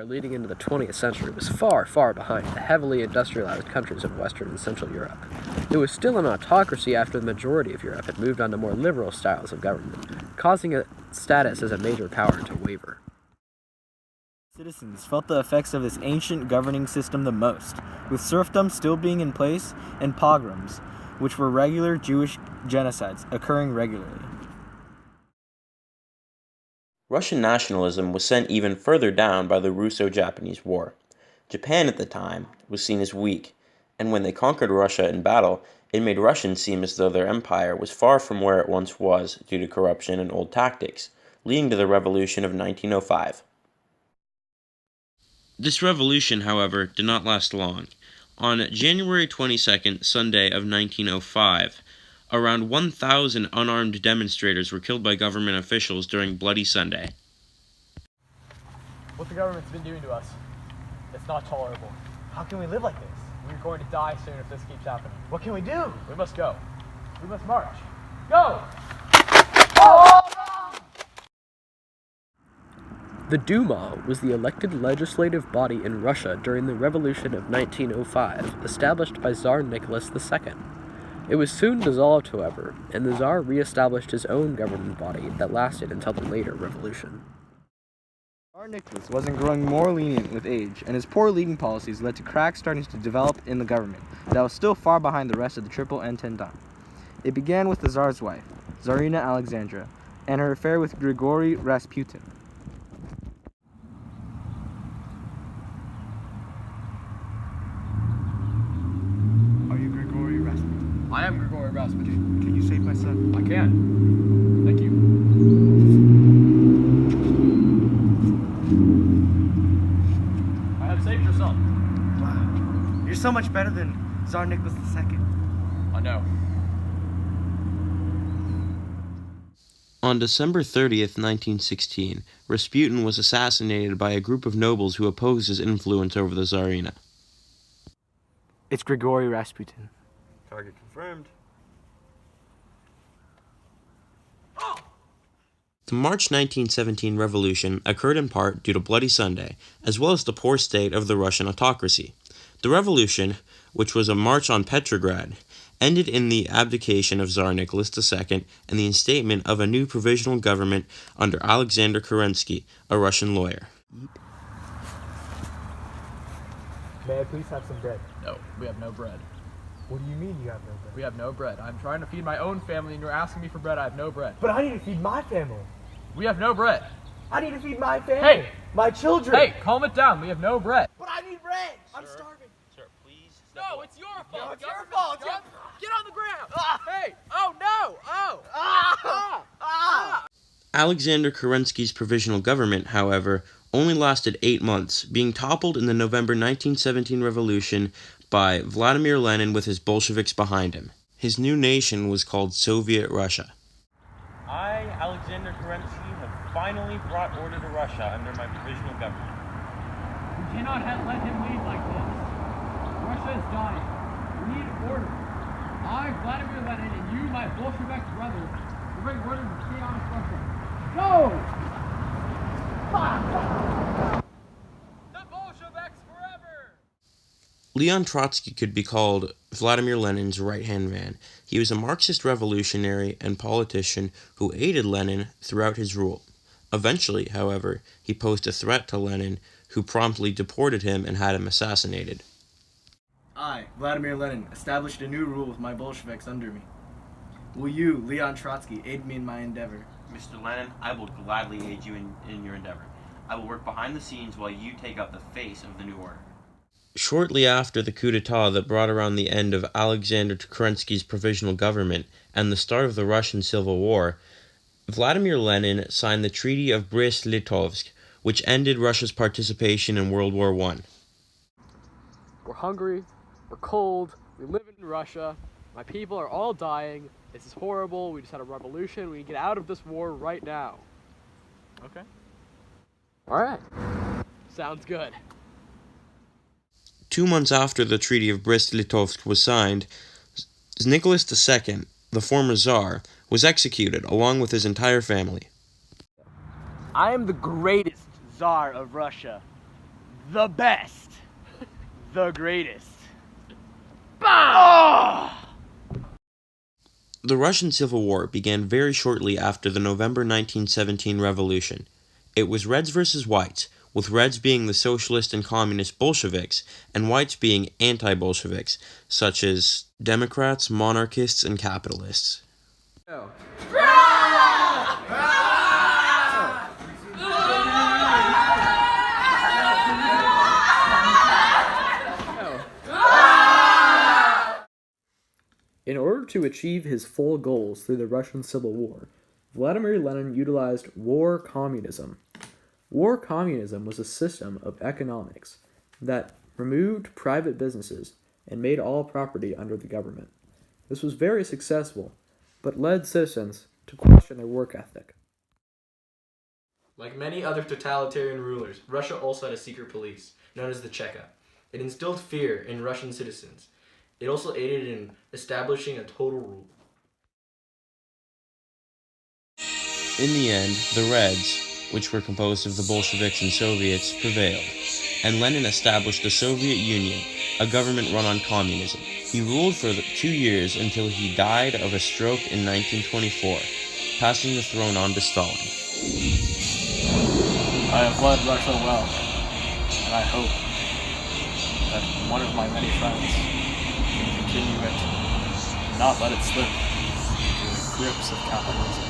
Empire leading into the 20th century was far, far behind the heavily industrialized countries of Western and Central Europe. It was still an autocracy after the majority of Europe had moved on to more liberal styles of government, causing its status as a major power to waver. Citizens felt the effects of this ancient governing system the most, with serfdom still being in place and pogroms, which were regular Jewish genocides occurring regularly. Russian nationalism was sent even further down by the Russo-Japanese War. Japan at the time was seen as weak, and when they conquered Russia in battle, it made Russians seem as though their empire was far from where it once was due to corruption and old tactics, leading to the revolution of 1905. This revolution, however, did not last long. On January 22nd, Sunday of 1905, around 1,000 unarmed demonstrators were killed by government officials during Bloody Sunday. What the government's been doing to us, it's not tolerable. How can we live like this? We're going to die soon if this keeps happening. What can we do? We must go. We must march. Go! Oh! The Duma was the elected legislative body in Russia during the Revolution of 1905, established by Tsar Nicholas II. It was soon dissolved, however, and the Tsar re-established his own government body that lasted until the later revolution. Tsar Nicholas wasn't growing more lenient with age, and his poor leading policies led to cracks starting to develop in the government that was still far behind the rest of the Triple Entente. It began with the Tsar's wife, Tsarina Alexandra, and her affair with Grigory Rasputin. I am Grigory Rasputin. Can you save my son? I can. Thank you. I have saved your son. Wow. You're so much better than Tsar Nicholas II. I know. On December 30th, 1916, Rasputin was assassinated by a group of nobles who opposed his influence over the Tsarina. It's Grigory Rasputin. Target confirmed. The March 1917 revolution occurred in part due to Bloody Sunday, as well as the poor state of the Russian autocracy. The revolution, which was a march on Petrograd, ended in the abdication of Tsar Nicholas II and the instatement of a new provisional government under Alexander Kerensky, a Russian lawyer. May I please have some bread? No, we have no bread. What do you mean you have no bread? We have no bread. I'm trying to feed my own family and you're asking me for bread. I have no bread. But I need to feed my family. We have no bread. I need to feed my family. Hey! My children. Hey, calm it down. We have no bread. But I need bread. I'm starving. Sir, please. No, it's your fault. No, it's your fault. Get on the ground. Hey! Oh no! Oh! Alexander Kerensky's provisional government, however, only lasted 8 months, being toppled in the November 1917 revolution by Vladimir Lenin with his Bolsheviks behind him. His new nation was called Soviet Russia. I, Alexander Kerensky, have finally brought order to Russia under my provisional government. We cannot let him lead like this. Russia is dying. We need order. I, Vladimir Lenin, and you, my Bolshevik brothers, will bring order to chaotic Russia. Go! The Bolsheviks forever! Leon Trotsky could be called Vladimir Lenin's right-hand man. He was a Marxist revolutionary and politician who aided Lenin throughout his rule. Eventually, however, he posed a threat to Lenin, who promptly deported him and had him assassinated. I, Vladimir Lenin, established a new rule with my Bolsheviks under me. Will you, Leon Trotsky, aid me in my endeavor? Mr. Lenin, I will gladly aid you in your endeavor. I will work behind the scenes while you take up the face of the new order. Shortly after the coup d'etat that brought around the end of Alexander Kerensky's provisional government and the start of the Russian Civil War, Vladimir Lenin signed the Treaty of Brest-Litovsk, which ended Russia's participation in World War I. We're hungry, we're cold, we live in Russia, my people are all dying, this is horrible, we just had a revolution, we need to get out of this war right now. Okay. Alright. Sounds good. 2 months after the Treaty of Brest-Litovsk was signed, Nicholas II, the former Tsar, was executed along with his entire family. I am the greatest Tsar of Russia. The best. The greatest. Oh! The Russian Civil War began very shortly after the November 1917 revolution. It was Reds versus Whites, with Reds being the socialist and communist Bolsheviks, and Whites being anti-Bolsheviks, such as Democrats, monarchists, and capitalists. In order to achieve his full goals through the Russian Civil War, Vladimir Lenin utilized war communism. War communism was a system of economics that removed private businesses and made all property under the government. This was very successful, but led citizens to question their work ethic. Like many other totalitarian rulers, Russia also had a secret police, known as the Cheka. It instilled fear in Russian citizens. It also aided in establishing a total rule. In the end, the Reds, which were composed of the Bolsheviks and Soviets, prevailed, and Lenin established the Soviet Union, a government run on communism. He ruled for 2 years until he died of a stroke in 1924, passing the throne on to Stalin. I have led Russia well, and I hope that one of my many friends can continue it and not let it slip into the grips of capitalism.